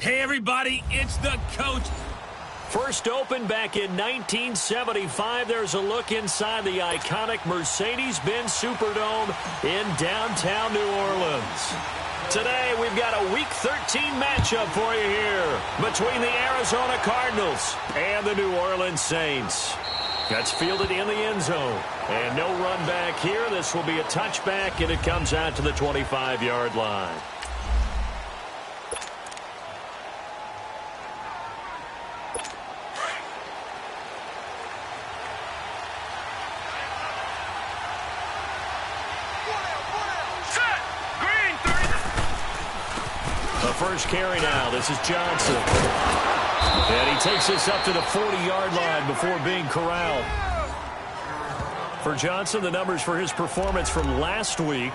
Hey, everybody, it's the coach. First opened back in 1975, there's a look inside the iconic Mercedes-Benz Superdome in downtown New Orleans. Today, we've got a Week 13 matchup for you here between the Arizona Cardinals and the New Orleans Saints. That's fielded in the end zone. And no run back here. This will be a touchback, and it comes out to the 25-yard line. First carry now. This is Johnson. And he takes this up to the 40-yard line before being corralled. For Johnson, the numbers for his performance from last week,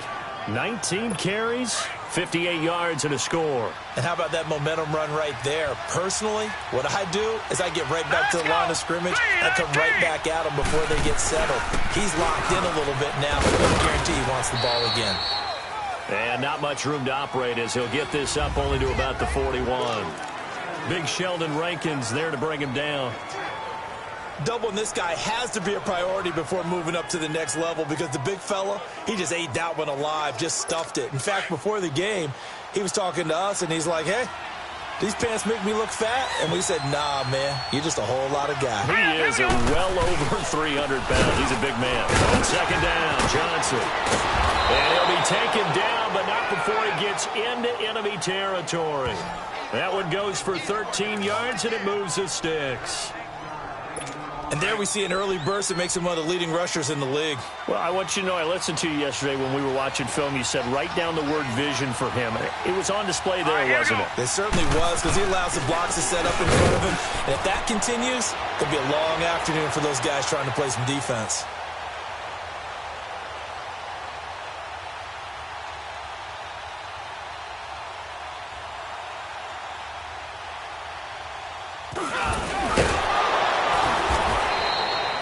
19 carries, 58 yards, and a score. And how about that momentum run right there? Personally, what I do is I get right back to the line of scrimmage and come right back at him before they get settled. He's locked in a little bit now, but I guarantee he wants the ball again. And not much room to operate as he'll get this up only to about the 41. Big Sheldon Rankins there to bring him down. Doubling this guy has to be a priority before moving up to the next level because the big fella, he just ate that one alive, just stuffed it. In fact, before the game, he was talking to us, and he's like, hey, these pants make me look fat? And we said, nah, man, you're just a whole lot of guy. He is a well over 300 pounds. He's a big man. On second down, Johnson. And he'll be taken down, but not before he gets into enemy territory. That one goes for 13 yards, and it moves the sticks. And there we see an early burst that makes him one of the leading rushers in the league. Well, I want you to know, I listened to you yesterday when we were watching film. You said write down the word vision for him. It was on display there, wasn't it? It certainly was, because he allows the blocks to set up in front of him. And if that continues, it'll be a long afternoon for those guys trying to play some defense.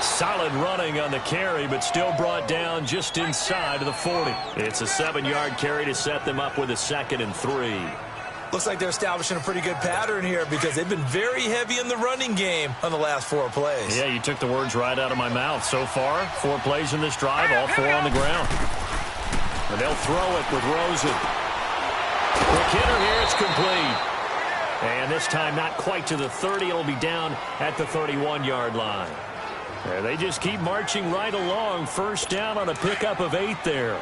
Solid running on the carry, but still brought down just inside of the 40. It's a 7-yard carry to set them up with a 2nd and 3. Looks like they're establishing a pretty good pattern here because they've been very heavy in the running game on the last 4 plays. Yeah, you took the words right out of my mouth. So far, 4 plays in this drive, all 4 on the ground. And they'll throw it with Rosen. Quick hitter here, it's complete. And this time not quite to the 30. It'll be down at the 31-yard line. And they just keep marching right along. First down on a pickup of 8 there.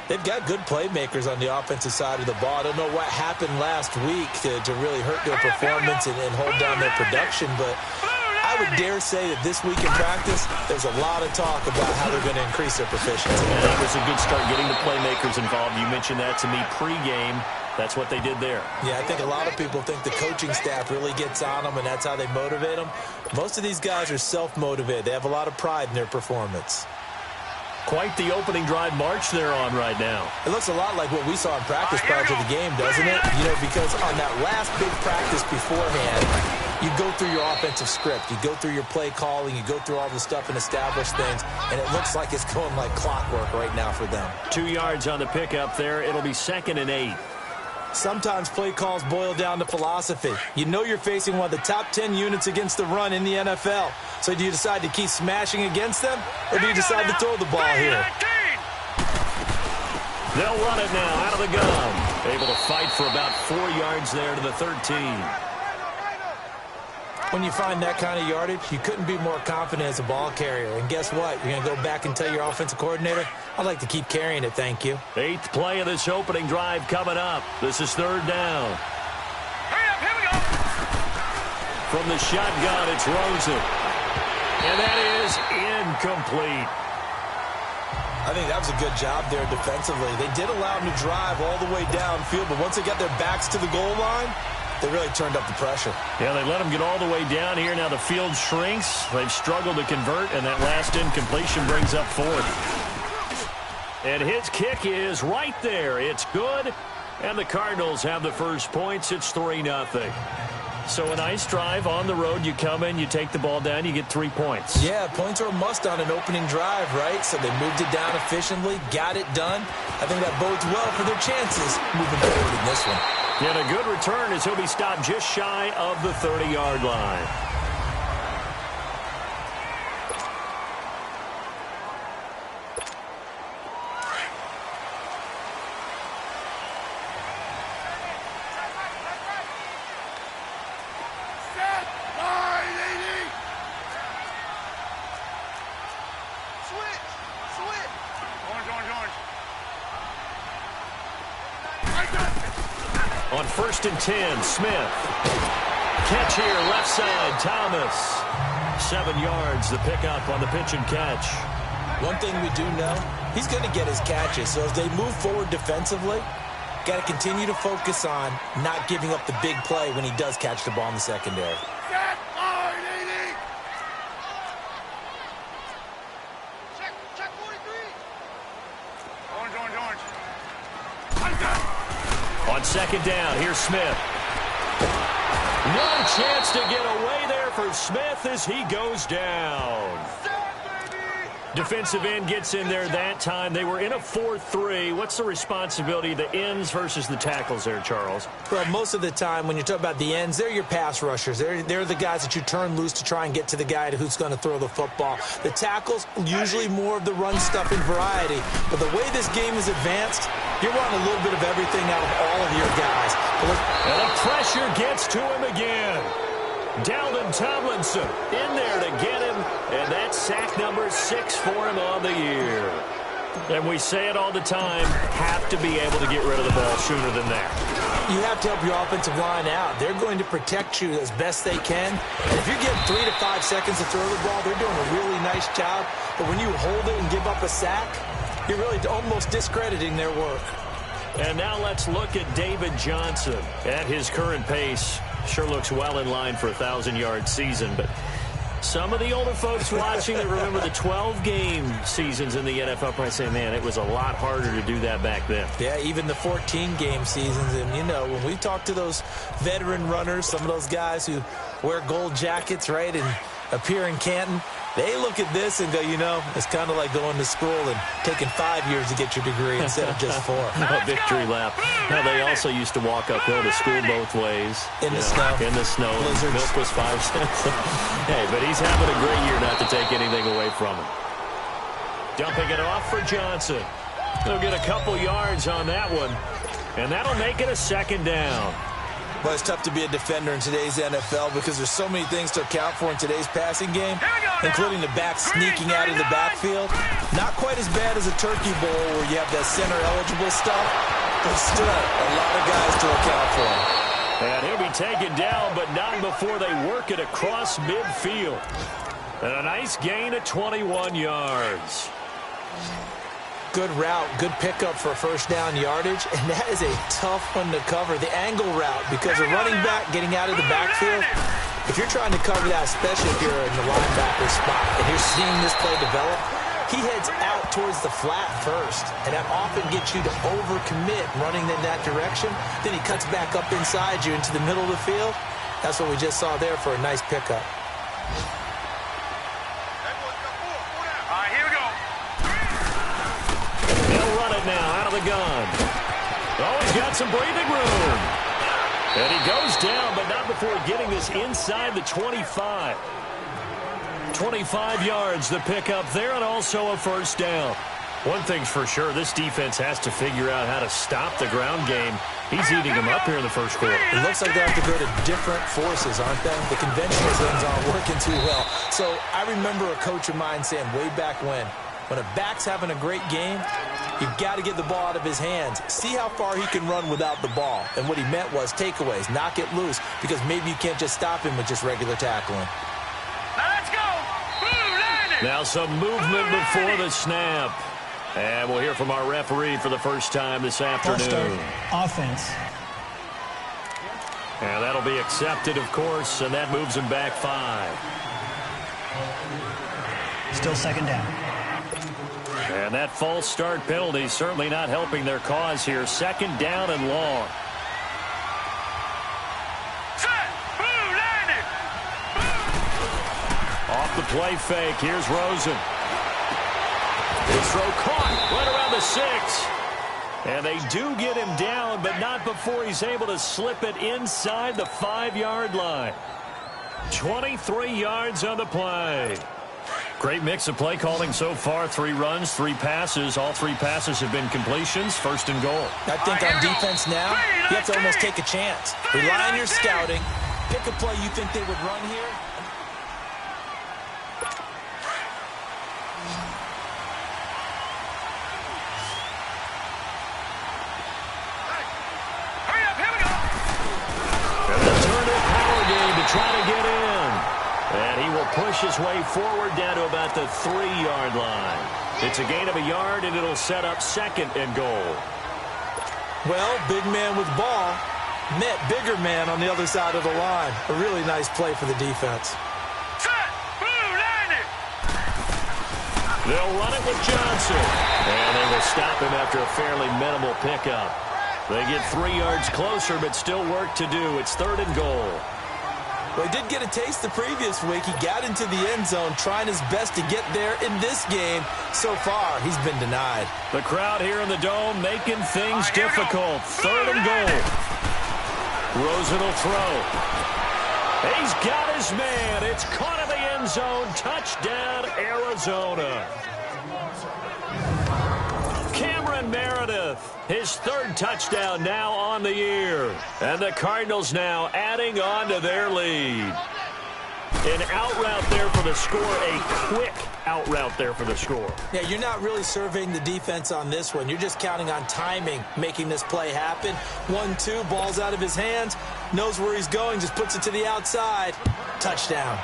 They've got good playmakers on the offensive side of the ball. I don't know what happened last week to really hurt their performance and hold down their production, but I would dare say that this week in practice, there's a lot of talk about how they're going to increase their proficiency. And that was a good start getting the playmakers involved. You mentioned that to me pregame. That's what they did there. Yeah, I think a lot of people think the coaching staff really gets on them, and that's how they motivate them. Most of these guys are self-motivated. They have a lot of pride in their performance. Quite the opening drive march they're on right now. It looks a lot like what we saw in practice prior to the game, doesn't it? You know, because on that last big practice beforehand, you go through your offensive script. You go through your play calling. You go through all the stuff and establish things, and it looks like it's going like clockwork right now for them. 2 yards on the pickup there. It'll be 2nd and 8. Sometimes play calls boil down to philosophy. You know you're facing one of the top 10 units against the run in the NFL. So do you decide to keep smashing against them, or do you decide to throw the ball here? They'll run it now out of the gun. Able to fight for about 4 yards there to the 13. When you find that kind of yardage, you couldn't be more confident as a ball carrier. And guess what? You're going to go back and tell your offensive coordinator, I'd like to keep carrying it, thank you. 8th play of this opening drive coming up. This is 3rd down. Hurry up, here we go. From the shotgun, it's Rosen. And that is incomplete. I think that was a good job there defensively. They did allow them to drive all the way downfield, but once they got their backs to the goal line, they really turned up the pressure. Yeah, they let them get all the way down here. Now the field shrinks. They've struggled to convert, and that last incompletion brings up 4th. And his kick is right there. It's good, and the Cardinals have the first points. It's 3-0. So a nice drive on the road. You come in, you take the ball down, you get 3 points. Yeah, points are a must on an opening drive, right? So they moved it down efficiently, got it done. I think that bodes well for their chances moving forward in this one. And a good return as he'll be stopped just shy of the 30-yard line. On 1st and 10, Smith. Catch here, left side, Thomas. 7 yards, the pickup on the pitch and catch. One thing we do know, he's going to get his catches. So as they move forward defensively, got to continue to focus on not giving up the big play when he does catch the ball in the secondary. On 2nd down, here's Smith. No chance to get away there for Smith as he goes down. Defensive end gets in there that time. They were in a 4-3. What's the responsibility of the ends versus the tackles there, Charles? Well, most of the time when you talk about the ends, they're your pass rushers. They're the guys that you turn loose to try and get to the guy who's going to throw the football. The tackles, usually more of the run-stuffing variety. But the way this game is advanced, you're wanting a little bit of everything out of all of your guys. And the pressure gets to him again. Dalvin Tomlinson in there to get him, and that's sack number 6 for him on the year. And we say it all the time, have to be able to get rid of the ball sooner than that. You have to help your offensive line out. They're going to protect you as best they can. And if you're getting 3 to 5 seconds to throw the ball, they're doing a really nice job. But when you hold it and give up a sack, you're really almost discrediting their work. And now let's look at David Johnson. At his current pace, sure looks well in line for a 1,000-yard season. But some of the older folks watching that remember the 12-game seasons in the NFL probably say, man, it was a lot harder to do that back then. Yeah, even the 14-game seasons. And, you know, when we talk to those veteran runners, some of those guys who wear gold jackets, right, and appear in Canton, they look at this and go, you know, it's kind of like going to school and taking 5 years to get your degree instead of just 4. A victory lap. Now, they also used to walk uphill to school both ways. In the snow. In the snow. Blizzards. Milk was 5 cents. Hey, but he's having a great year not to take anything away from him. Dumping it off for Johnson. He'll get a couple yards on that one. And that'll make it a 2nd down. Well, it's tough to be a defender in today's NFL because there's so many things to account for in today's passing game, including the back sneaking out of the backfield. Not quite as bad as a turkey bowl where you have that center-eligible stuff, but still a lot of guys to account for. And he'll be taken down, but not before they work it across midfield. And a nice gain of 21 yards. Good route, good pickup for 1st down yardage, and that is a tough one to cover. The angle route, because a running back getting out of the backfield, if you're trying to cover that, especially if you're in the linebacker spot, and you're seeing this play develop, he heads out towards the flat first, and that often gets you to overcommit running in that direction. Then he cuts back up inside you into the middle of the field. That's what we just saw there for a nice pickup. Now out of the gun. Oh, he's got some breathing room. And he goes down, but not before getting this inside the 25. 25 yards the pickup there, and also a 1st down. One thing's for sure, this defense has to figure out how to stop the ground game. He's eating them up here in the 1st quarter. It looks like they have to go to different forces, aren't they? The conventional things aren't working too well. So I remember a coach of mine saying way back when a back's having a great game, you've got to get the ball out of his hands. See how far he can run without the ball. And what he meant was takeaways, knock it loose, because maybe you can't just stop him with just regular tackling. Now let's go. Now some movement before the snap. And we'll hear from our referee for the first time this afternoon. Offense. And that'll be accepted, of course, and that moves him back 5. Still 2nd down. And that false start penalty certainly not helping their cause here. 2nd down and long. Set. Boom. Off the play fake, here's Rosen. His throw caught right around the 6. And they do get him down, but not before he's able to slip it inside the 5-yard line. 23 yards on the play. Great mix of play calling so far. 3 runs, 3 passes. All 3 passes have been completions. First and goal. I think on defense now, you have to almost take a chance. Rely on your scouting. Pick a play you think they would run here. Try to get in. And he will push his way forward down to about the 3-yard line. It's a gain of a yard, and it'll set up second and goal. Well, big man with ball met bigger man on the other side of the line. A really nice play for the defense. They'll run it with Johnson. And they will stop him after a fairly minimal pickup. They get 3 yards closer, but still work to do. It's third and goal. Well, he did get a taste the previous week. He got into the end zone, trying his best to get there in this game. So far, he's been denied. The crowd here in the Dome making things difficult. Third and goal. Rosen will throw. He's got his man. It's caught in the end zone. Touchdown, Arizona. Cameron Meredith, his 3rd touchdown now on the year. And the Cardinals now adding on to their lead. An out route there for the score, a quick out route there for the score. Yeah, you're not really surveying the defense on this one. You're just counting on timing, making this play happen. 1-2, ball's out of his hands, knows where he's going, just puts it to the outside. Touchdown.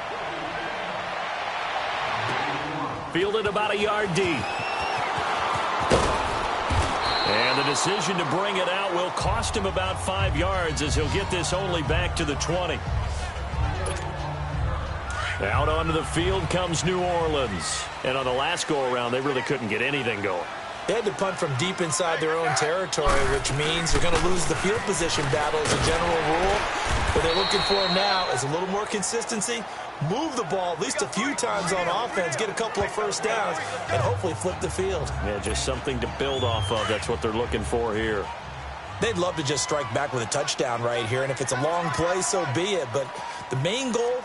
Fielded about a yard deep. And the decision to bring it out will cost him about 5 yards as he'll get this only back to the 20. Out onto the field comes New Orleans. And on the last go-around, they really couldn't get anything going. They had to punt from deep inside their own territory, which means they're going to lose the field position battle as a general rule. What they're looking for now is a little more consistency, move the ball at least a few times on offense, get a couple of first downs, and hopefully flip the field. Yeah, just something to build off of. That's what they're looking for here. They'd love to just strike back with a touchdown right here, and if it's a long play, so be it. But the main goal,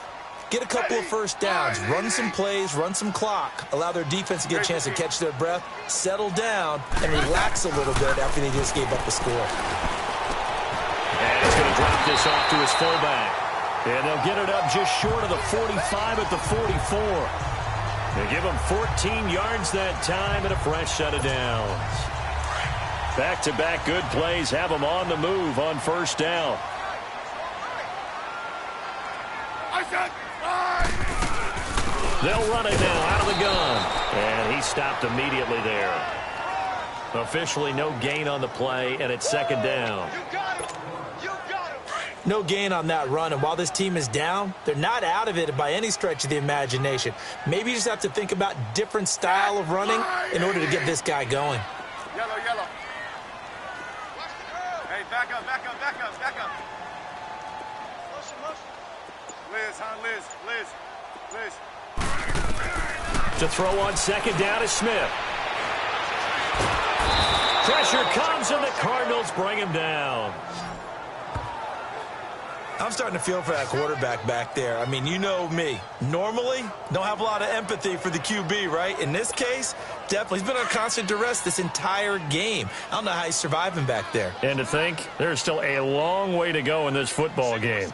get a couple of first downs, run some plays, run some clock, allow their defense to get a chance to catch their breath, settle down, and relax a little bit after they just gave up the score. And he's going to drop this off to his fullback. And they'll get it up just short of the 45 at the 44. They give him 14 yards that time and a fresh set of downs. Back-to-back good plays have them on the move on first down. They'll run it now out of the gun. And he stopped immediately there. Officially no gain on the play, and it's second down. No gain on that run, and while this team is down, they're not out of it by any stretch of the imagination. Maybe you just have to think about different style of running in order to get this guy going. Yellow. Hey, back up. Liz. To throw on second down is Smith. Pressure comes, and the Cardinals bring him down. I'm starting to feel for that quarterback back there. I mean, you know me. Normally, don't have a lot of empathy for the QB, right? In this case, definitely. He's been on constant duress this entire game. I don't know how he's surviving back there. And to think, there's still a long way to go in this football game.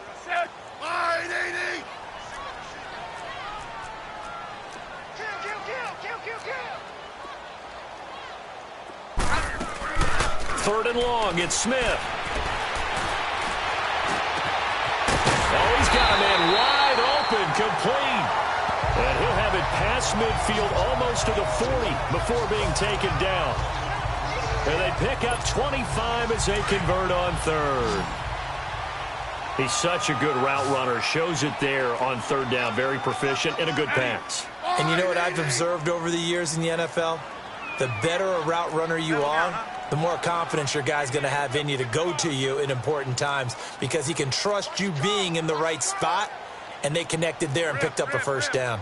Third and long, it's Smith. Oh, he's got a man wide open, complete. And he'll have it past midfield almost to the 40 before being taken down. And they pick up 25 as they convert on third. He's such a good route runner. Shows it there on third down. Very proficient and a good pass. And you know what I've observed over the years in the NFL? The better a route runner you are, the more confidence your guy's going to have in you to go to you in important times because he can trust you being in the right spot, and they connected there and picked up a first down.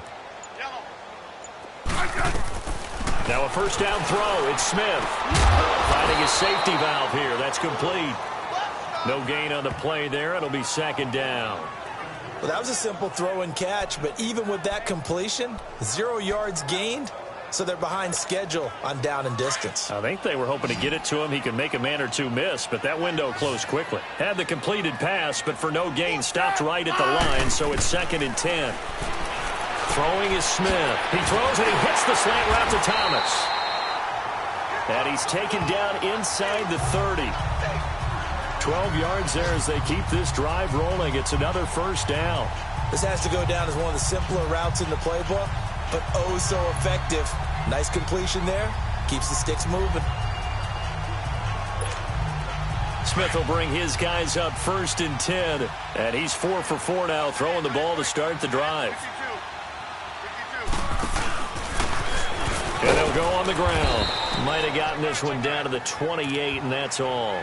Now a first down throw. It's Smith. Finding his safety valve here. That's complete. No gain on the play there. It'll be second down. Well, that was a simple throw and catch, but even with that completion, 0 yards gained, so they're behind schedule on down and distance. I think they were hoping to get it to him. He could make a man or two miss, but that window closed quickly. Had the completed pass, but for no gain, stopped right at the line, so it's 2nd and 10. Throwing is Smith. He throws and he hits the slant route to Thomas. And he's taken down inside the 30. 12 yards there as they keep this drive rolling. It's another first down. This has to go down as one of the simpler routes in the playbook, but oh so effective. Nice completion there. Keeps the sticks moving. Smith will bring his guys up 1st and 10. And he's 4 for 4 now, throwing the ball to start the drive. 52. And he'll go on the ground. Might have gotten this one down to the 28, and that's all.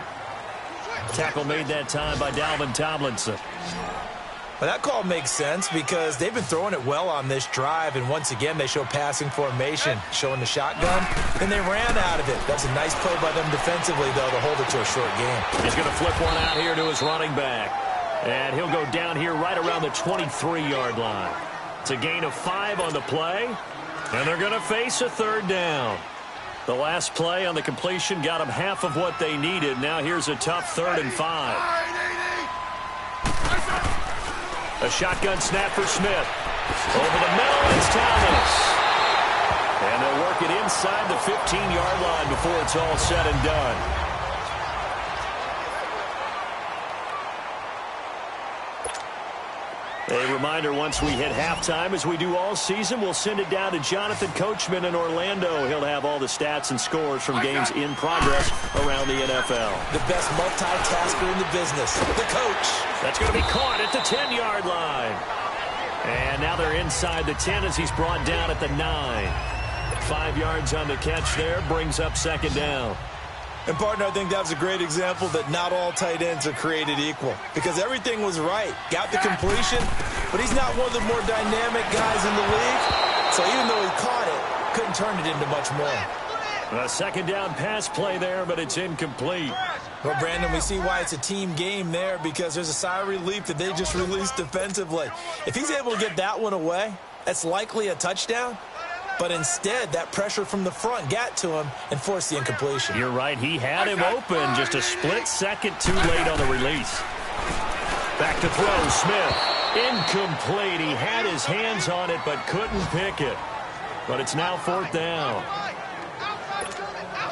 Tackle made that time by Dalvin Tomlinson. Well, that call makes sense because they've been throwing it well on this drive, and once again they show passing formation, showing the shotgun, and they ran out of it. That's a nice play by them defensively, though, to hold it to a short game. He's going to flip one out here to his running back. And he'll go down here right around the 23-yard line. It's a gain of 5 on the play, and they're going to face a 3rd down. The last play on the completion got them half of what they needed. Now here's a tough 3rd and 5. A shotgun snap for Smith. Over the middle, it's Thomas. And they'll work it inside the 15-yard line before it's all said and done. A reminder, once we hit halftime, as we do all season, we'll send it down to Jonathan Coachman in Orlando. He'll have all the stats and scores from games in progress around the NFL. The best multitasker in the business, the coach. That's going to be caught at the 10-yard line. And now they're inside the 10 as he's brought down at the 9. 5 yards on the catch there, brings up 2nd down. And, partner, I think that was a great example that not all tight ends are created equal because everything was right. Got the completion, but he's not one of the more dynamic guys in the league. So even though he caught it, couldn't turn it into much more. A 2nd down pass play there, but it's incomplete. Well, Brandon, we see why it's a team game there because there's a sigh of relief that they just released defensively. If he's able to get that one away, that's likely a touchdown. But instead, that pressure from the front got to him and forced the incompletion. You're right. He had him open. Just a split second too late on the release. Back to throw. Smith. Incomplete. He had his hands on it but couldn't pick it. But it's now 4th down.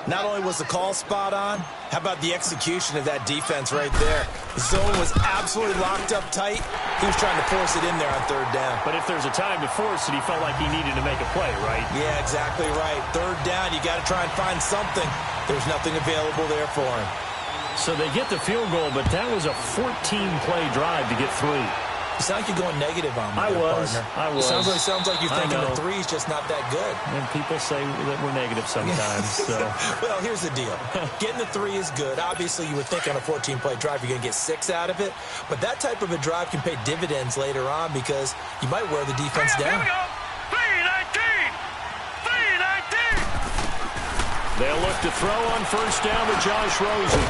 Not only was the call spot on, how about the execution of that defense right there? The zone was absolutely locked up tight. He was trying to force it in there on 3rd down. But if there's a time to force it, he felt like he needed to make a play, right? Yeah, exactly right. 3rd down, you got to try and find something. There's nothing available there for him. So they get the field goal, but that was a 14-play drive to get 3. You sound like you're going negative on me, partner. I was. It sounds like you're thinking the 3's just not that good. And people say that we're negative sometimes. So. Well, here's the deal. Getting the 3 is good. Obviously, you would think on a 14-play drive you're going to get 6 out of it. But that type of a drive can pay dividends later on because you might wear the defense down. Here we go. 3-19. 3-19. They'll look to throw on 1st down to Josh Rosen.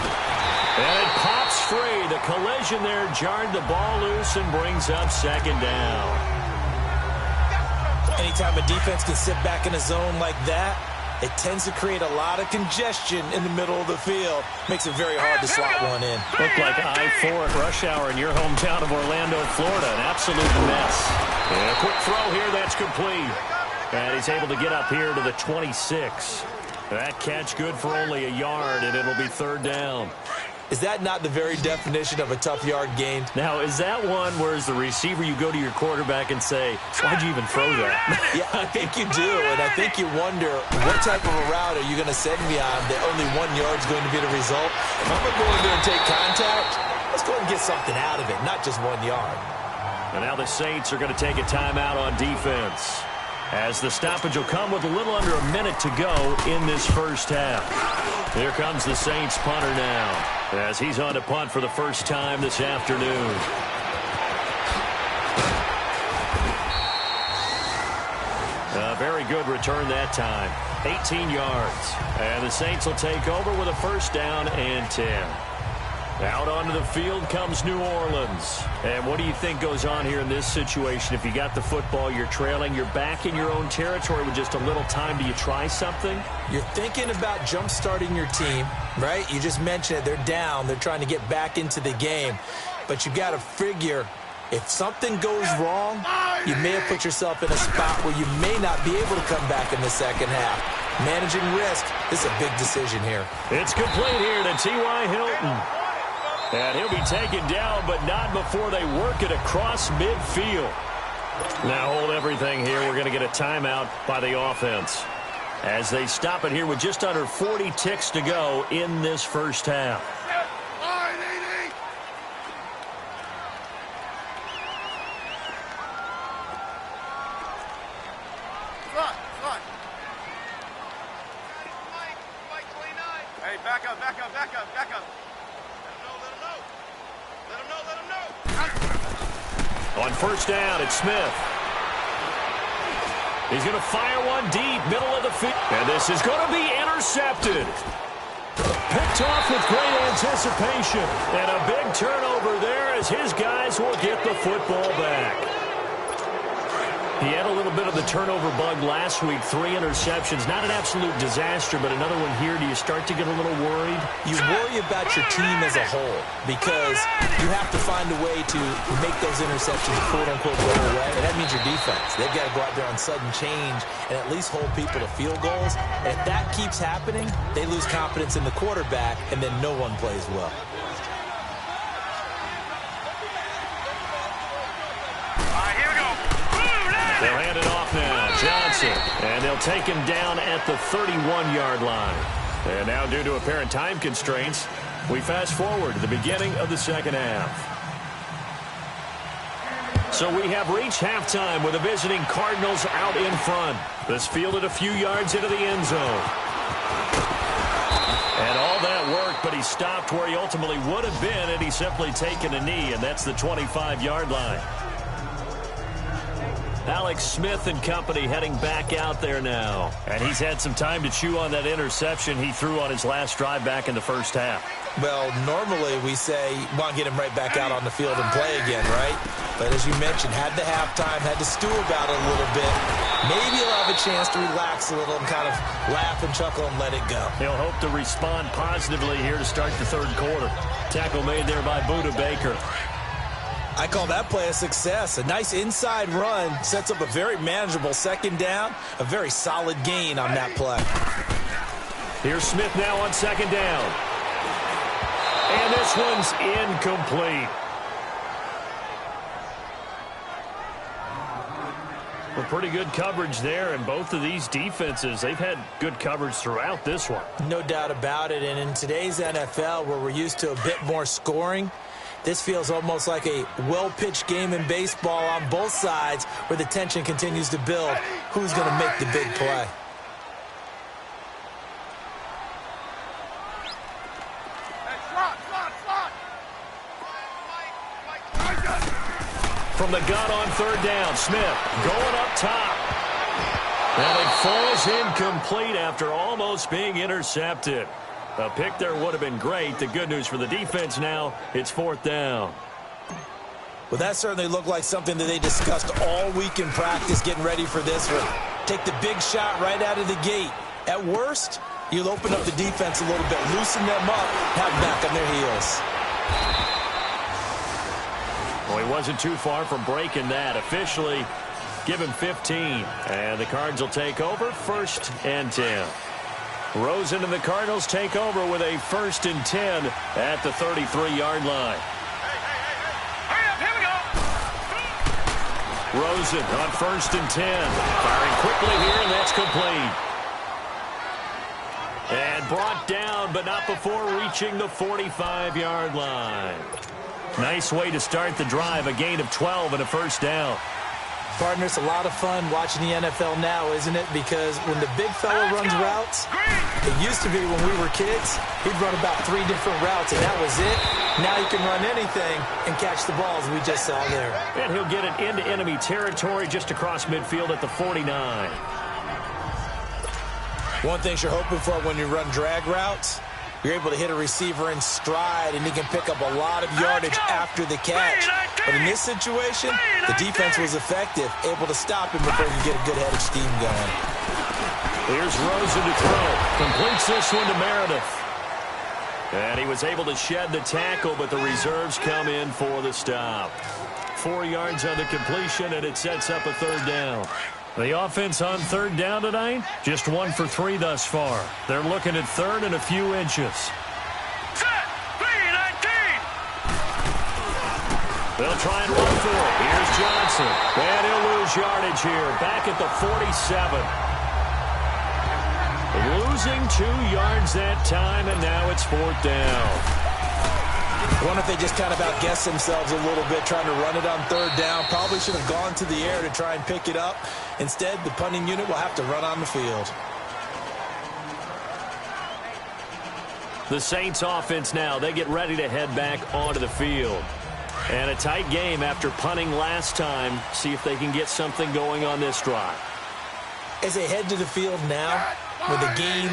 And it pops free. The collision there jarred the ball loose and brings up 2nd down. Anytime a defense can sit back in a zone like that, it tends to create a lot of congestion in the middle of the field. Makes it very hard to slot one in. Looked like I-4 at rush hour in your hometown of Orlando, Florida. An absolute mess. And a quick throw here. That's complete. And he's able to get up here to the 26. That catch good for only a yard, and it'll be 3rd down. Is that not the very definition of a tough yard gained? Now, is that one where as the receiver you go to your quarterback and say, why'd you even throw that? Yeah, I think you do, and I think you wonder what type of a route are you going to send me on that only 1 yard's going to be the result? If I'm going to go in there and take contact, let's go and get something out of it, not just 1 yard. And now the Saints are going to take a timeout on defense, as the stoppage will come with a little under a minute to go in this first half. Here comes the Saints punter now, as he's on to punt for the first time this afternoon. A very good return that time. 18 yards. And the Saints will take over with a first down and 10. Out onto the field comes New Orleans. And what do you think goes on here in this situation? If you got the football, you're trailing, you're back in your own territory with just a little time. Do you try something? You're thinking about jump-starting your team, right? You just mentioned it. They're down. They're trying to get back into the game. But you got to figure, if something goes wrong, you may have put yourself in a spot where you may not be able to come back in the second half. Managing risk, this is a big decision here. It's complete here to T.Y. Hilton. And he'll be taken down, but not before they work it across midfield. Now hold everything here. We're going to get a timeout by the offense as they stop it here with just under 40 ticks to go in this first half. Hey, back up. Let him know. On first down, it's Smith. He's going to fire one deep, middle of the field. And this is going to be intercepted. Picked off with great anticipation. And a big turnover there as his guys will get the football back. He had a little bit of the turnover bug last week, 3 interceptions. Not an absolute disaster, but another one here. Do you start to get a little worried? You worry about your team as a whole because you have to find a way to make those interceptions, quote-unquote, go away. And that means your defense. They've got to go out there on sudden change and at least hold people to field goals. And if that keeps happening, they lose confidence in the quarterback, and then no one plays well. They'll hand it off now. Johnson. And they'll take him down at the 31-yard line. And now, due to apparent time constraints, we fast forward to the beginning of the second half. So we have reached halftime with the visiting Cardinals out in front. This fielded a few yards into the end zone. And all that work, but he stopped where he ultimately would have been had he simply taken a knee, and that's the 25-yard line. Alex Smith and company heading back out there now. And he's had some time to chew on that interception he threw on his last drive back in the first half. Well, normally we say, want to get him right back out on the field and play again, right? But as you mentioned, had the halftime, had to stew about it a little bit. Maybe he'll have a chance to relax a little and kind of laugh and chuckle and let it go. He'll hope to respond positively here to start the third quarter. Tackle made there by Budda Baker. I call that play a success. A nice inside run sets up a very manageable second down, a very solid gain on that play. Here's Smith now on second down. And this one's incomplete. Well, pretty good coverage there, and both of these defenses, they've had good coverage throughout this one. No doubt about it, and in today's NFL, where we're used to a bit more scoring, this feels almost like a well-pitched game in baseball on both sides where the tension continues to build. Who's going to make the big play? From the gun on third down, Smith going up top. And it falls incomplete after almost being intercepted. A pick there would have been great. The good news for the defense now, it's fourth down. Well, that certainly looked like something that they discussed all week in practice, getting ready for this one. Take the big shot right out of the gate. At worst, you'll open up the defense a little bit, loosen them up, have them back on their heels. Well, he wasn't too far from breaking that. Officially, give him 15. And the Cards will take over, 1st and 10. Rosen and the Cardinals take over with a 1st and 10 at the 33-yard line. Hurry up, here we go. Rosen on 1st and 10. Firing quickly here, and that's complete. And brought down, but not before reaching the 45-yard line. Nice way to start the drive, a gain of 12 and a first down. Partner, it's a lot of fun watching the NFL now, isn't it? Because when the big fella runs routes, it used to be when we were kids, he'd run about 3 different routes, and that was it. Now you can run anything and catch the balls we just saw there. And he'll get it into enemy territory just across midfield at the 49. One thing you're hoping for when you run drag routes, you're able to hit a receiver in stride, and he can pick up a lot of yardage after the catch. But in this situation, the defense was effective, able to stop him before he could get a good head of steam going. Here's Rosen to throw. Completes this one to Meredith. And he was able to shed the tackle, but the reserves come in for the stop. 4 yards on the completion, and it sets up a 3rd down. The offense on 3rd down tonight, just 1 for 3 thus far. They're looking at 3rd and a few inches. Set. 3-19. They'll try and run for it. Here's Johnson. And he'll lose yardage here. Back at the 47. Losing 2 yards that time, and now it's 4th down. I wonder if they just kind of outguessed themselves a little bit trying to run it on 3rd down. Probably should have gone to the air to try and pick it up. Instead, the punting unit will have to run on the field. The Saints offense now, they get ready to head back onto the field. And a tight game after punting last time. See if they can get something going on this drive. As they head to the field now, with the game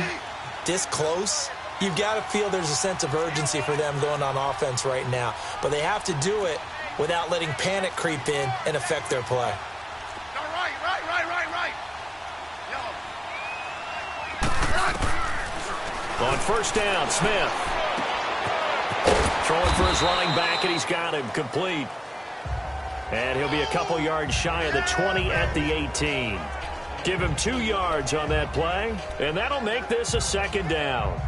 this close, you've got to feel there's a sense of urgency for them going on offense right now. But they have to do it without letting panic creep in and affect their play. Right. Yellow. On 1st down, Smith. Throwing for his running back, and he's got him complete. And he'll be a couple yards shy of the 20 at the 18. Give him 2 yards on that play, and that'll make this a 2nd down.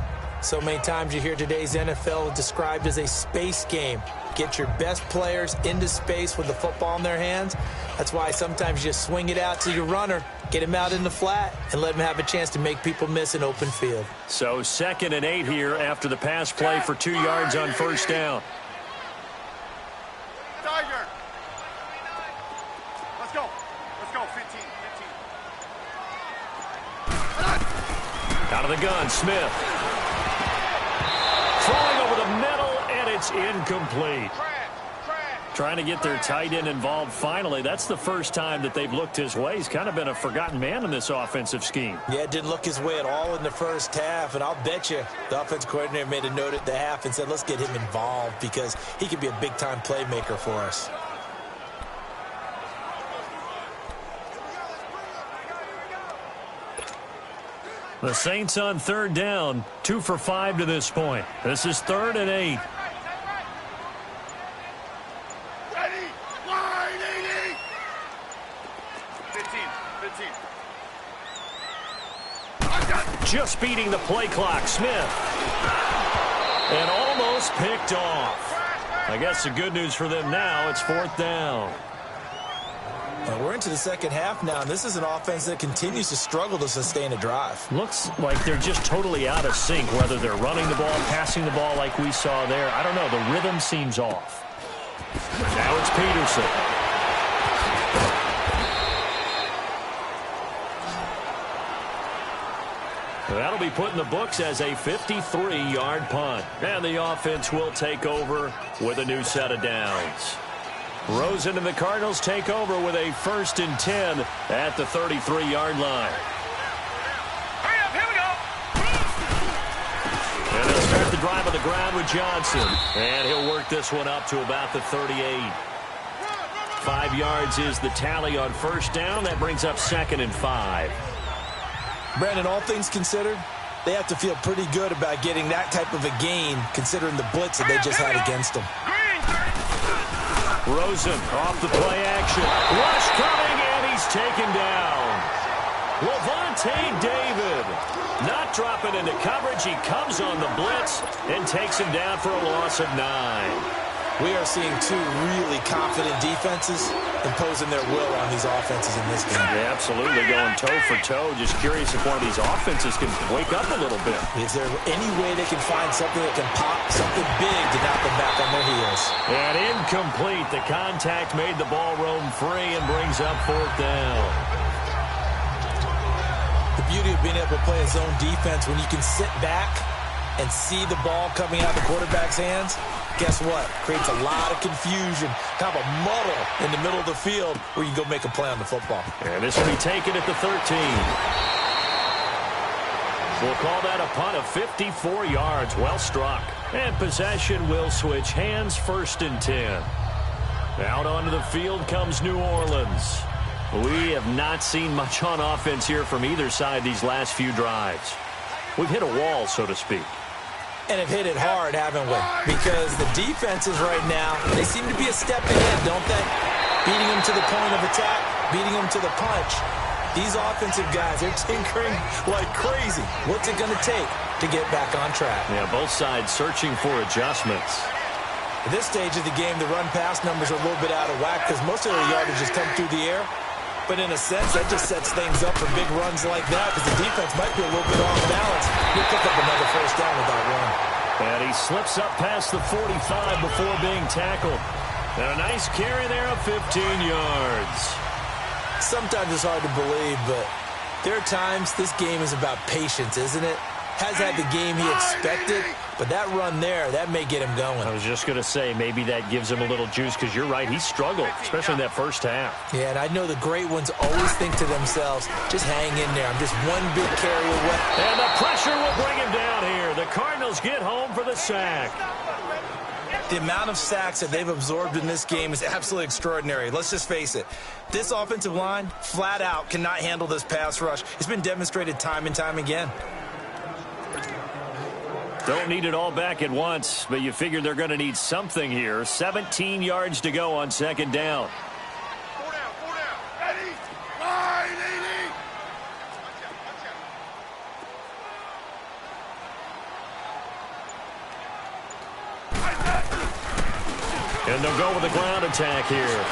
So many times you hear today's NFL described as a space game. Get your best players into space with the football in their hands. That's why sometimes you just swing it out to your runner, get him out in the flat, and let him have a chance to make people miss an open field. So 2nd and 8 here after the pass play for 2 yards on 1st down. Tiger. Let's go. 15. Out of the gun, Smith. Throwing over the middle, and it's incomplete. Trying to get their tight end involved finally. That's the first time that they've looked his way. He's kind of been a forgotten man in this offensive scheme. Yeah, it didn't look his way at all in the first half, and I'll bet you the offensive coordinator made a note at the half and said, let's get him involved because he could be a big-time playmaker for us. The Saints on 3rd down, 2 for 5 to this point. This is 3rd and 8. Ready. Wide 80. 15. Just beating the play clock, Smith. And almost picked off. I guess the good news for them now, it's 4th down. We're into the second half now, and this is an offense that continues to struggle to sustain a drive. Looks like they're just totally out of sync, whether they're running the ball, passing the ball like we saw there. I don't know. The rhythm seems off. Now it's Peterson. That'll be put in the books as a 53-yard punt. And the offense will take over with a new set of downs. Rosen and the Cardinals take over with a 1st and 10 at the 33-yard line. Hurry up, here we go. And they'll start the drive on the ground with Johnson. And he'll work this one up to about the 38. 5 yards is the tally on 1st down. That brings up 2nd and 5. Brandon, all things considered, they have to feel pretty good about getting that type of a gain considering the blitz that they just had against them. Rosen off the play action. Rush coming, and he's taken down. Lavonte David not dropping into coverage. He comes on the blitz and takes him down for a loss of 9. We are seeing 2 really confident defenses imposing their will on these offenses in this game. Yeah, absolutely, going toe for toe. Just curious if one of these offenses can wake up a little bit. Is there any way they can find something that can pop something big to knock them back on their heels? And incomplete. The contact made the ball roam free and brings up 4th down. The beauty of being able to play a zone defense when you can sit back and see the ball coming out of the quarterback's hands, guess what? Creates a lot of confusion, kind of a muddle in the middle of the field where you go make a play on the football. And this will be taken at the 13. We'll call that a punt of 54 yards. Well struck. And possession will switch hands, 1st and 10. Out onto the field comes New Orleans. We have not seen much on offense here from either side these last few drives. We've hit a wall, so to speak. And have hit it hard, haven't we? Because the defenses right now, they seem to be a step ahead, don't they? Beating them to the point of attack, beating them to the punch. These offensive guys, they're tinkering like crazy. What's it going to take to get back on track? Yeah, both sides searching for adjustments. At this stage of the game, the run-pass numbers are a little bit out of whack because most of their yardage has come through the air. But in a sense, that just sets things up for big runs like that because the defense might be a little bit off balance. He'll pick up another 1st down with that run. And he slips up past the 45 before being tackled. And a nice carry there of 15 yards. Sometimes it's hard to believe, but there are times this game is about patience, isn't it? Has had the game he expected, but that run there, that may get him going. I was just going to say, maybe that gives him a little juice because you're right, he struggled, especially in that 1st half. Yeah, and I know the great ones always think to themselves, just hang in there. I'm just one big carry away. And the pressure will bring him down here. The Cardinals get home for the sack. The amount of sacks that they've absorbed in this game is absolutely extraordinary. Let's just face it. This offensive line, flat out, cannot handle this pass rush. It's been demonstrated time and time again. Don't need it all back at once, but you figure they're going to need something here. 17 yards to go on 2nd down. 4 down, 4 down. Ready? Line, 80. And they'll go with a ground attack here.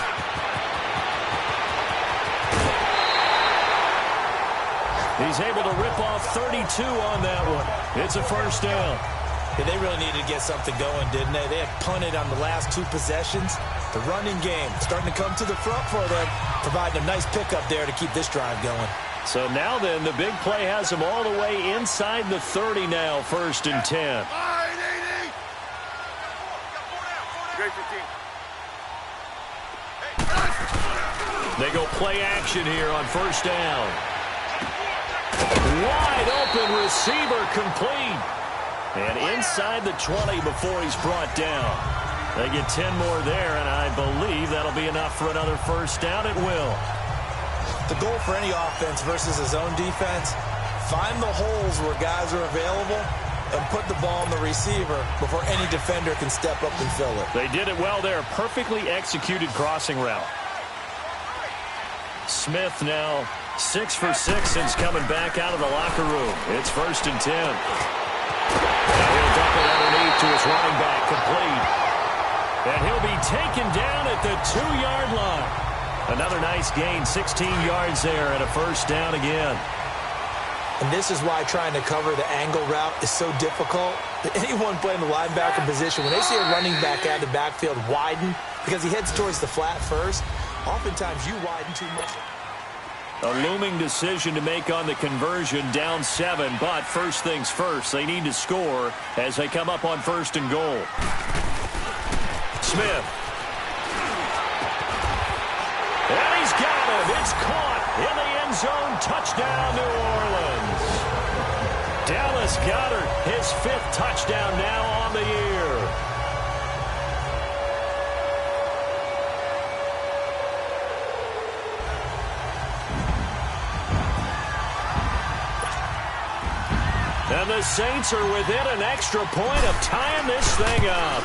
He's able to rip off 32 on that one. It's a 1st down. Yeah, they really needed to get something going, didn't they? They had punted on the last 2 possessions. The running game starting to come to the front for them, providing a nice pickup there to keep this drive going. So now then, the big play has him all the way inside the 30 now, 1st and 10. Line, 80. Great 15. They go play action here on 1st down. Wide open receiver complete. And inside the 20 before he's brought down. They get 10 more there, and I believe that'll be enough for another 1st down. It will. The goal for any offense versus a zone defense, find the holes where guys are available and put the ball on the receiver before any defender can step up and fill it. They did it well there. Perfectly executed crossing route. Smith now 6 for 6 since coming back out of the locker room. It's 1st and 10. Now he'll dump it underneath to his running back, complete. And he'll be taken down at the 2-yard line. Another nice gain, 16 yards there, and a 1st down again. And this is why trying to cover the angle route is so difficult. Anyone playing the linebacker position, when they see a running back out of the backfield widen, because he heads towards the flat first, oftentimes you widen too much. A looming decision to make on the conversion, down 7, but first things first, they need to score as they come up on 1st and goal. Smith. And he's got it. It's caught in the end zone. Touchdown, New Orleans. Dallas Goedert, his 5th touchdown now on the year. And the Saints are within an extra point of tying this thing up.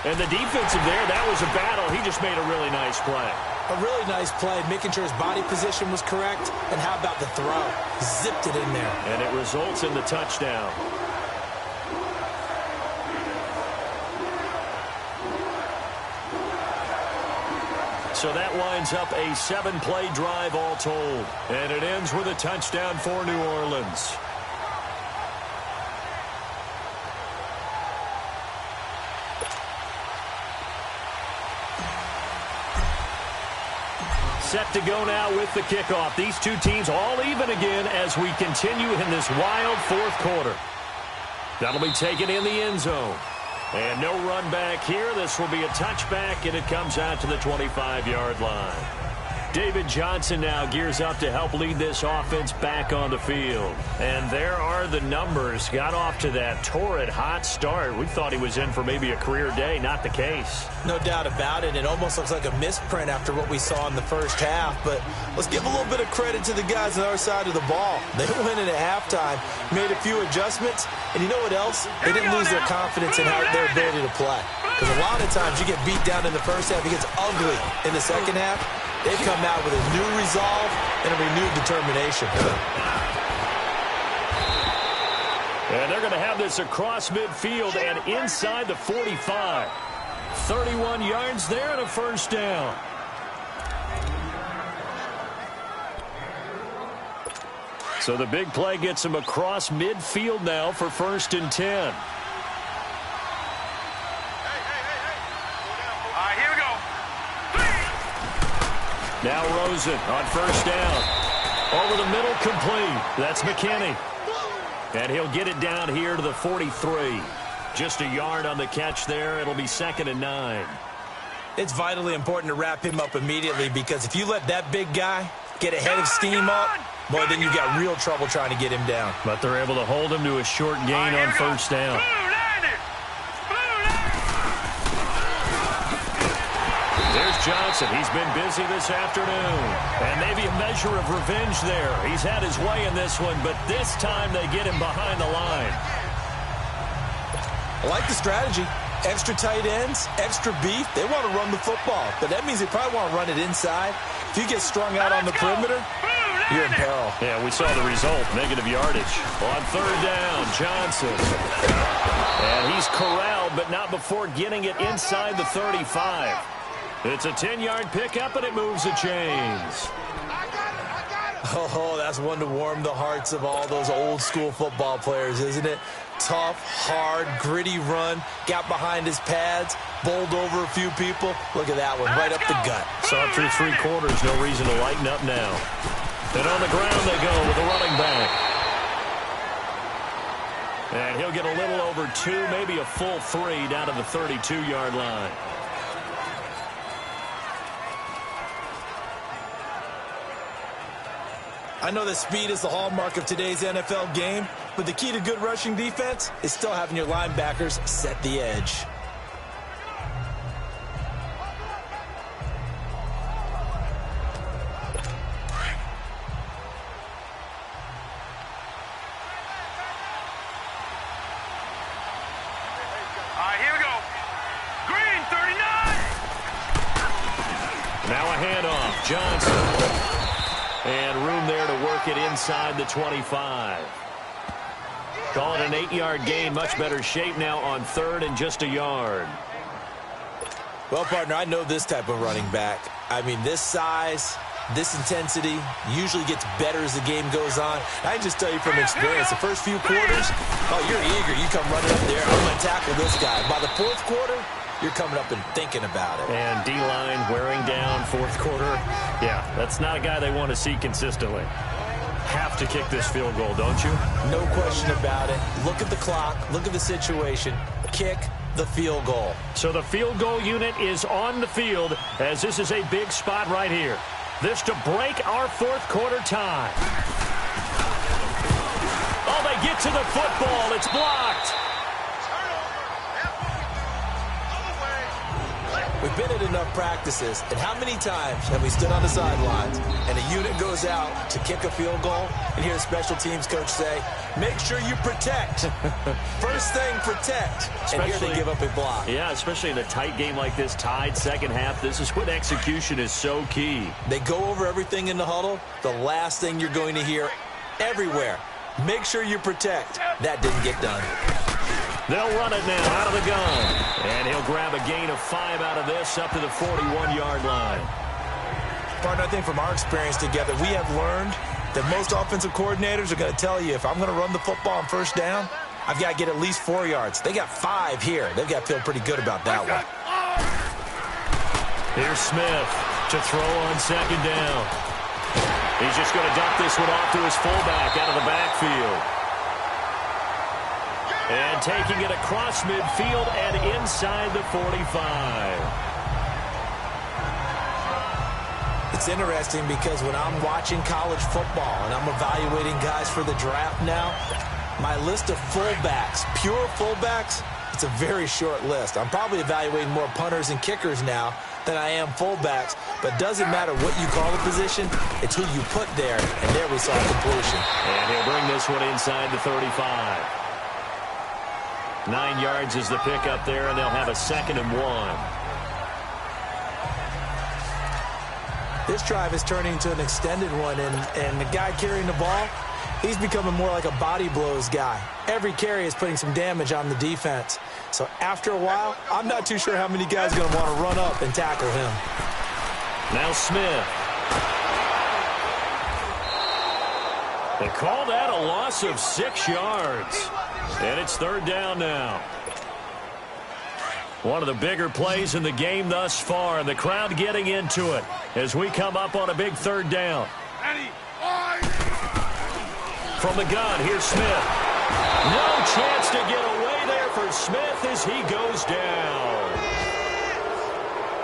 And the defensive there, that was a battle. He just made a really nice play. A really nice play, making sure his body position was correct. And how about the throw? Zipped it in there. And it results in the touchdown. So that winds up a 7-play drive all told. And it ends with a touchdown for New Orleans. set to go now with the kickoff. These two teams all even again as we continue in this wild fourth quarter. That'll be taken in the end zone. And no run back here. This will be a touchback, and it comes out to the 25-yard line. David Johnson now gears up to help lead this offense back on the field. And there are the numbers. Got off to that torrid hot start. We thought he was in for maybe a career day. Not the case. No doubt about it. It almost looks like a misprint after what we saw in the first half. But let's give a little bit of credit to the guys on our side of the ball. They went in at halftime, made a few adjustments, and you know what else? They didn't lose their confidence in their ability to play. Because a lot of times you get beat down in the first half. It gets ugly in the second half. They've come out with a new resolve and a renewed determination. And they're going to have this across midfield and inside the 45. 31 yards there and a first down. So the big play gets him across midfield now for 1st and 10. Now Rosen on first down. Over the middle, complete. That's McKinney. And he'll get it down here to the 43. Just a yard on the catch there. It'll be 2nd and 9. It's vitally important to wrap him up immediately because if you let that big guy get ahead of steam up, boy, then you've got real trouble trying to get him down. But they're able to hold him to a short gain on first down. There's Johnson. He's been busy this afternoon. And maybe a measure of revenge there. He's had his way in this one, but this time they get him behind the line. I like the strategy. Extra tight ends, extra beef. They want to run the football, but that means they probably want to run it inside. If you get strung out on the perimeter, you're in peril. Yeah, we saw the result, negative yardage. On third down, Johnson. And he's corralled, but not before getting it inside the 35. It's a 10-yard pickup, and it moves the chains. Oh, that's one to warm the hearts of all those old-school football players, isn't it? Tough, hard, gritty run. Got behind his pads, bowled over a few people. Look at that one, right up the gut. Saw it through 3 quarters. No reason to lighten up now. And on the ground they go with the running back. And he'll get a little over 2, maybe a full 3 down to the 32-yard line. I know that speed is the hallmark of today's NFL game, but the key to good rushing defense is still having your linebackers set the edge. Here we go. Green, 39. Now a handoff. Johnson. And room there to work it inside the 25. Call it an 8-yard gain. Much better shape now on third and just a yard. Well, partner, I know this type of running back. I mean, this size, this intensity usually gets better as the game goes on. I can just tell you from experience, the first few quarters, oh, you're eager. You come running up there. I'm going to tackle this guy. By the fourth quarter, you're coming up and thinking about it. And D-line wearing down fourth quarter. Yeah, that's not a guy they want to see consistently. Have to kick this field goal, don't you? No question about it. Look at the clock. Look at the situation. Kick the field goal. So the field goal unit is on the field as this is a big spot right here. This to break our fourth quarter tie. Oh, they get to the football. It's blocked. We've been at enough practices, and how many times have we stood on the sidelines and a unit goes out to kick a field goal and hear the special teams coach say, make sure you protect. First thing, protect. And here they give up a block. Yeah, especially in a tight game like this, tied second half. This is when execution is so key. They go over everything in the huddle. The last thing you're going to hear everywhere, make sure you protect. That didn't get done. They'll run it now out of the gun. And he'll grab a gain of 5 out of this up to the 41-yard line. Partner, I think from our experience together, we have learned that most offensive coordinators are going to tell you, if I'm going to run the football on first down, I've got to get at least 4 yards. They got 5 here. They've got to feel pretty good about that one. Here's Smith. to throw on second down. He's just going to dump this one off to his fullback out of the backfield. And taking it across midfield and inside the 45. It's interesting because when I'm watching college football and I'm evaluating guys for the draft now, my list of fullbacks, pure fullbacks, it's a very short list. I'm probably evaluating more punters and kickers now than I am fullbacks, but it doesn't matter what you call the position, it's who you put there, and there we saw completion. And he'll bring this one inside the 35. 9 yards is the pickup there, and they'll have a 2nd and 1. This drive is turning into an extended one, and the guy carrying the ball, he's becoming more like a body blows guy. Every carry is putting some damage on the defense. So after a while, I'm not too sure how many guys are going to want to run up and tackle him. Now Smith. They call that a loss of 6 yards. And it's 3rd down now. One of the bigger plays in the game thus far, and the crowd getting into it as we come up on a big 3rd down. From the gun, here's Smith. No chance to get away there for Smith as he goes down.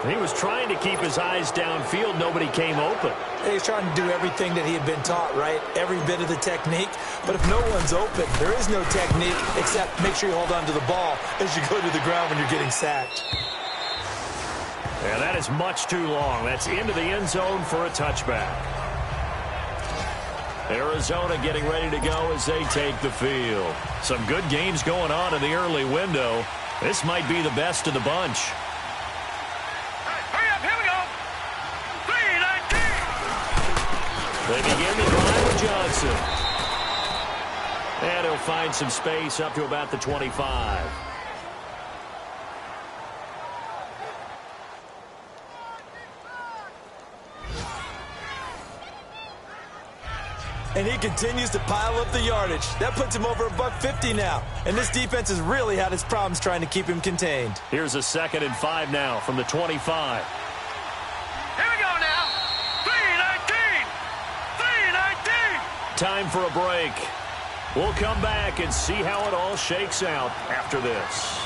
He was trying to keep his eyes downfield. Nobody came open. He's trying to do everything that he had been taught, right? Every bit of the technique. But if no one's open, there is no technique except make sure you hold on to the ball as you go to the ground when you're getting sacked. Yeah, that is much too long. That's into the end zone for a touchback. Arizona getting ready to go as they take the field. Some good games going on in the early window. This might be the best of the bunch. They begin the drive with Johnson. And he'll find some space up to about the 25. And he continues to pile up the yardage. That puts him over $150 now. And this defense has really had its problems trying to keep him contained. Here's a 2nd and 5 now from the 25. Time for a break. We'll come back and see how it all shakes out after this.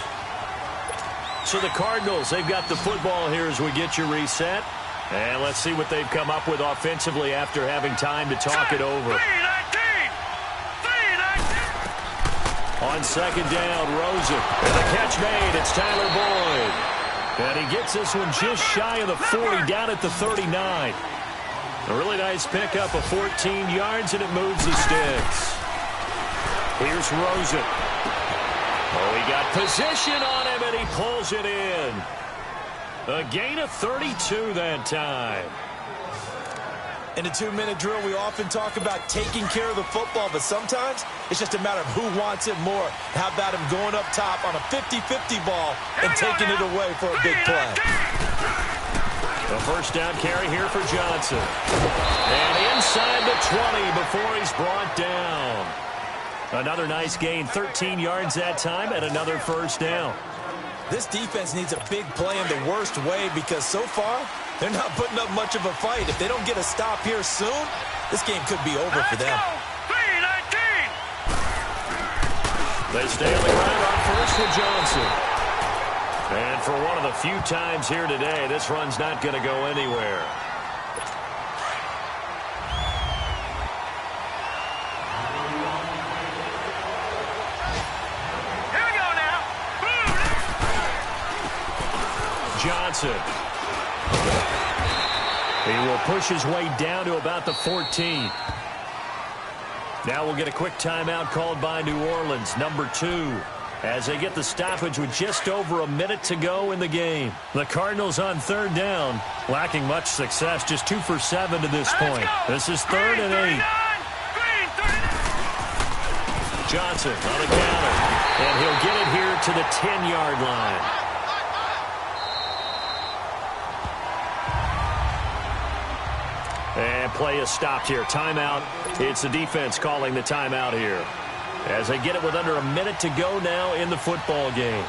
So the Cardinals, they've got the football here as we get you reset. And let's see what they've come up with offensively after having time to talk it over. On 2nd down, Rosen. And the catch made. It's Tyler Boyd. And he gets this one just shy of the 40, down at the 39. A really nice pickup of 14 yards, and it moves the sticks. Here's Rosen. Oh, he got position on him, and he pulls it in. A gain of 32 that time. In a 2-minute drill, we often talk about taking care of the football, but sometimes it's just a matter of who wants it more. How about him going up top on a 50-50 ball and taking it away for a big play? The 1st down carry here for Johnson. And inside the 20 before he's brought down. Another nice gain, 13 yards that time, and another 1st down. This defense needs a big play in the worst way because so far, they're not putting up much of a fight. If they don't get a stop here soon, this game could be over for them. They stay on the ground on 1st with Johnson. And for one of the few times here today, this run's not going to go anywhere. Here we go now. Johnson. He will push his way down to about the 14. Now we'll get a quick timeout called by New Orleans, number 2. As they get the stoppage with just over a minute to go in the game. The Cardinals on 3rd down, lacking much success, just 2 for 7 to this point. This is 3rd and 8. Johnson on a counter, and he'll get it here to the 10-yard line. And play is stopped here. Timeout. It's the defense calling the timeout here. As they get it with under a minute to go now in the football game.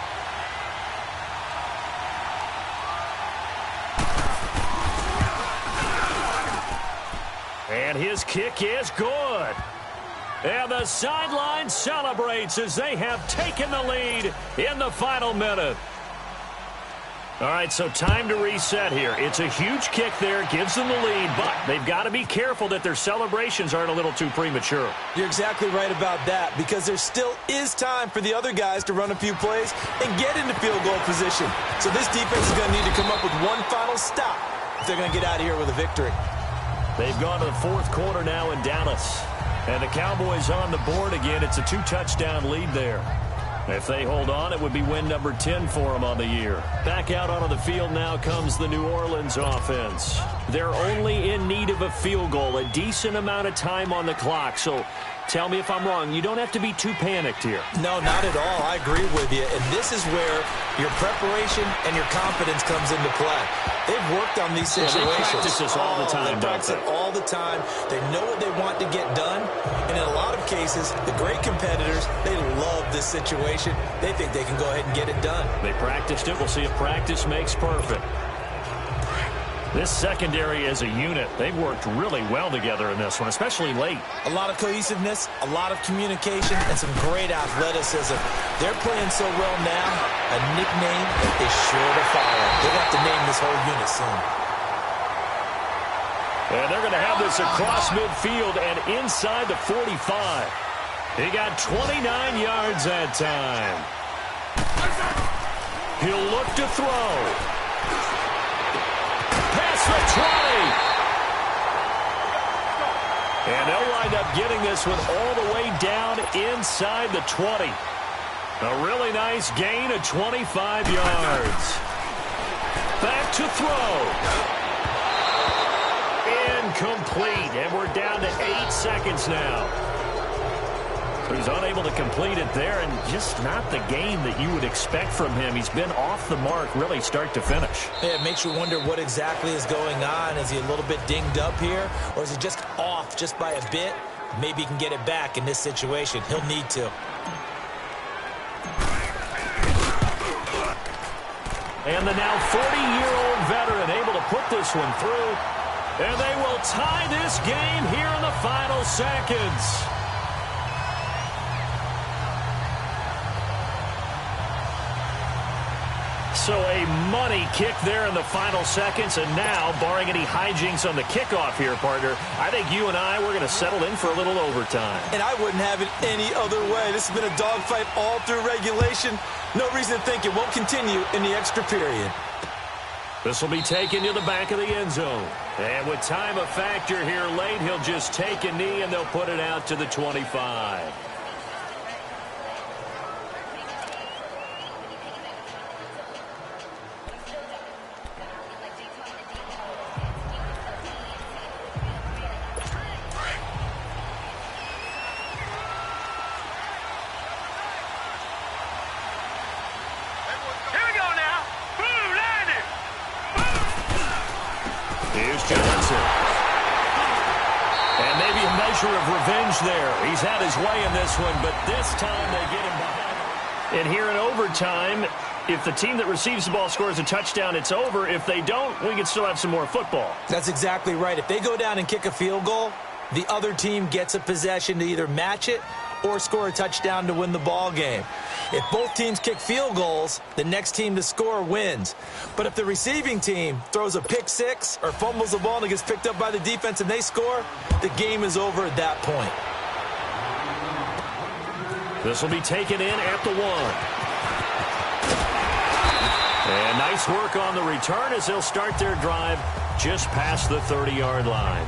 And his kick is good. And the sideline celebrates as they have taken the lead in the final minute. All right, so time to reset here. It's a huge kick there, gives them the lead, but they've got to be careful that their celebrations aren't a little too premature. You're exactly right about that, because there still is time for the other guys to run a few plays and get into field goal position. So this defense is going to need to come up with one final stop if they're going to get out of here with a victory. They've gone to the fourth quarter now in Dallas. And the Cowboys on the board again. It's a 2-touchdown lead there. If they hold on, it would be win number 10 for them on the year. Back out onto the field now comes the New Orleans offense. They're only in need of a field goal, a decent amount of time on the clock. So tell me if I'm wrong. You don't have to be too panicked here. No, not at all. I agree with you. And this is where your preparation and your confidence comes into play. They've worked on these situations. They practice this all the time, They practice it all the time. They know what they want to get done. And in a lot of cases, the great competitors, they love this situation. They think they can go ahead and get it done. They practiced it. We'll see if practice makes perfect. This secondary as a unit, they've worked really well together in this one, especially late. A lot of cohesiveness, a lot of communication, and some great athleticism. They're playing so well now, a nickname is sure to follow. They're going to have to name this whole unit soon. And they're going to have this across midfield and inside the 45. He got 29 yards that time. He'll look to throw. Past the 20. And they'll wind up getting this one all the way down inside the 20. A really nice gain of 25 yards. Back to throw. Incomplete. And we're down to 8 seconds now. He's unable to complete it there, and just not the game that you would expect from him. He's been off the mark really start to finish. Yeah, it makes you wonder what exactly is going on. Is he a little bit dinged up here, or is he just off just by a bit? Maybe he can get it back in this situation. He'll need to. And the now 40-year-old veteran able to put this one through. And they will tie this game here in the final seconds. So a money kick there in the final seconds. And now, barring any hijinks on the kickoff here, partner, I think you and I, we're going to settle in for a little overtime. And I wouldn't have it any other way. This has been a dogfight all through regulation. No reason to think it won't continue in the extra period. This will be taken to the back of the end zone. And with time a factor here late, he'll just take a knee and they'll put it out to the 25. Of revenge there. He's had his way in this one, but this time they get him behind. And here in overtime, if the team that receives the ball scores a touchdown, it's over. If they don't, we can still have some more football. That's exactly right. If they go down and kick a field goal, the other team gets a possession to either match it or score a touchdown to win the ball game. If both teams kick field goals, the next team to score wins. But if the receiving team throws a pick six or fumbles the ball and it gets picked up by the defense and they score, the game is over at that point. This will be taken in at the 1. And nice work on the return as they'll start their drive just past the 30-yard line.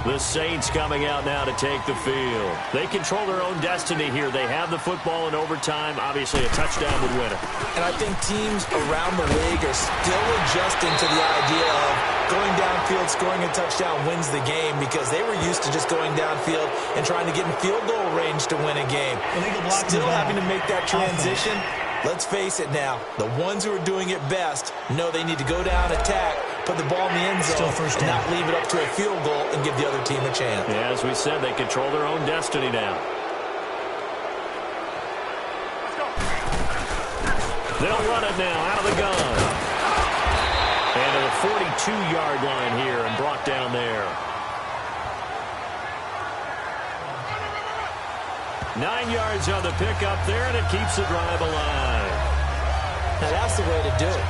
The Saints coming out now to take the field. They control their own destiny here. They have the football in overtime. Obviously, a touchdown would win it. And I think teams around the league are still adjusting to the idea of going downfield, scoring a touchdown wins the game, because they were used to just going downfield and trying to get in field goal range to win a game. Still having to make that transition. Let's face it now, the ones who are doing it best know they need to go down, attack, put the ball in the end zone, and not leave it up to a field goal and give the other team a chance. Yeah, as we said, they control their own destiny now. They'll run it now out of the gun. 2-yard line here and brought down there. 9 yards on the pickup there, and it keeps the drive alive. Now, that's the way to do it.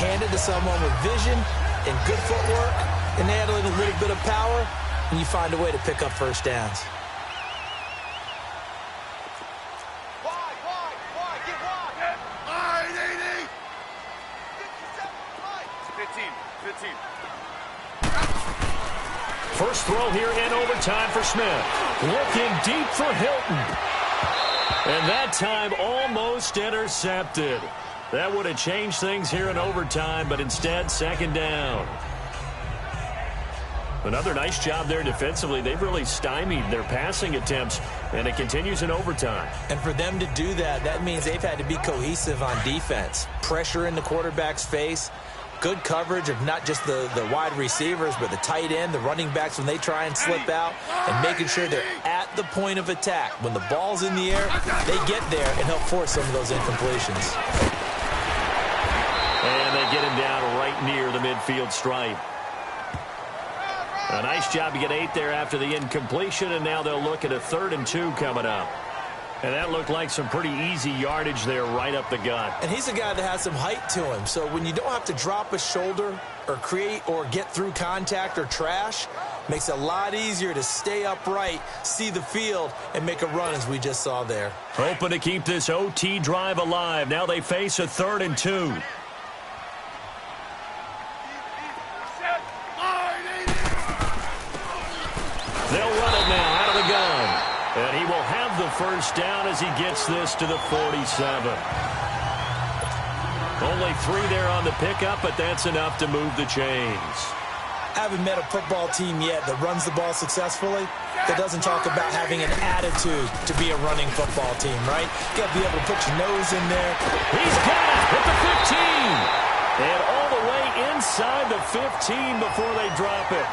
Hand it to someone with vision and good footwork, and add a little bit of power, and you find a way to pick up first downs. Wide, get wide. Wide, 80. 15. First throw here in overtime for Smith. Looking deep for Hilton. And that time almost intercepted. That would have changed things here in overtime, but instead, second down. Another nice job there defensively. They've really stymied their passing attempts, and it continues in overtime. And for them to do that, that means they've had to be cohesive on defense. Pressure in the quarterback's face. Good coverage of not just the wide receivers, but the tight end, the running backs when they try and slip out, and making sure they're at the point of attack. When the ball's in the air, they get there and help force some of those incompletions. And they get him down right near the midfield stripe. A nice job to get 8 there after the incompletion, and now they'll look at a 3rd and 2 coming up. And that looked like some pretty easy yardage there right up the gut. And he's a guy that has some height to him. So when you don't have to drop a shoulder or create or get through contact or trash, makes it a lot easier to stay upright, see the field, and make a run as we just saw there. Hoping to keep this OT drive alive. Now they face a 3rd and 2. They'll run it now out of the gun. And he will have the first down as he gets this to the 47. Only 3 there on the pickup, but that's enough to move the chains. I haven't met a football team yet that runs the ball successfully that doesn't talk about having an attitude to be a running football team, right? You got to be able to put your nose in there. He's got it at the 15. And all the way inside the 15 before they drop it.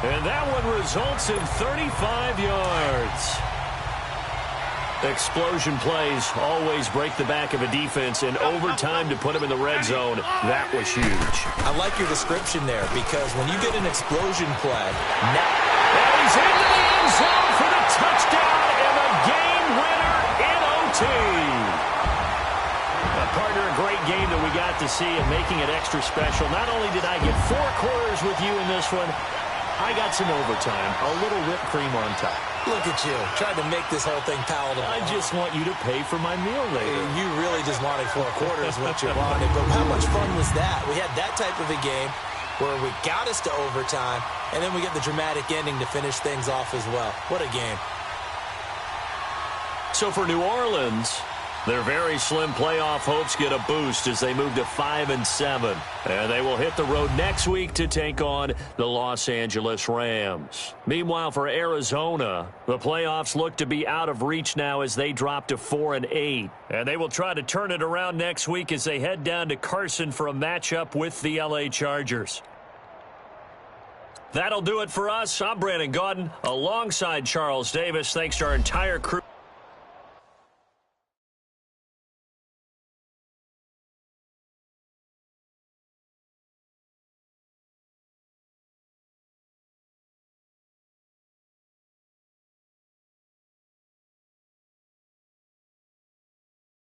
And that one results in 35 yards. Explosion plays always break the back of a defense, and overtime to put them in the red zone, that was huge. I like your description there, because when you get an explosion play, now and he's into the end zone for the touchdown and the game winner in OT. Partner, a great game that we got to see and making it extra special. Not only did I get 4 quarters with you in this one, I got some overtime, a little whipped cream on top. Look at you, trying to make this whole thing palatable. I just want you to pay for my meal later. You really just wanted 4 quarters what you wanted, but how much fun was that? We had that type of a game where we got us to overtime, and then we get the dramatic ending to finish things off as well. What a game. So for New Orleans, their very slim playoff hopes get a boost as they move to 5-7. And they will hit the road next week to take on the Los Angeles Rams. Meanwhile, for Arizona, the playoffs look to be out of reach now as they drop to 4-8. And they will try to turn it around next week as they head down to Carson for a matchup with the LA Chargers. That'll do it for us. I'm Brandon Gaudin alongside Charles Davis. Thanks to our entire crew.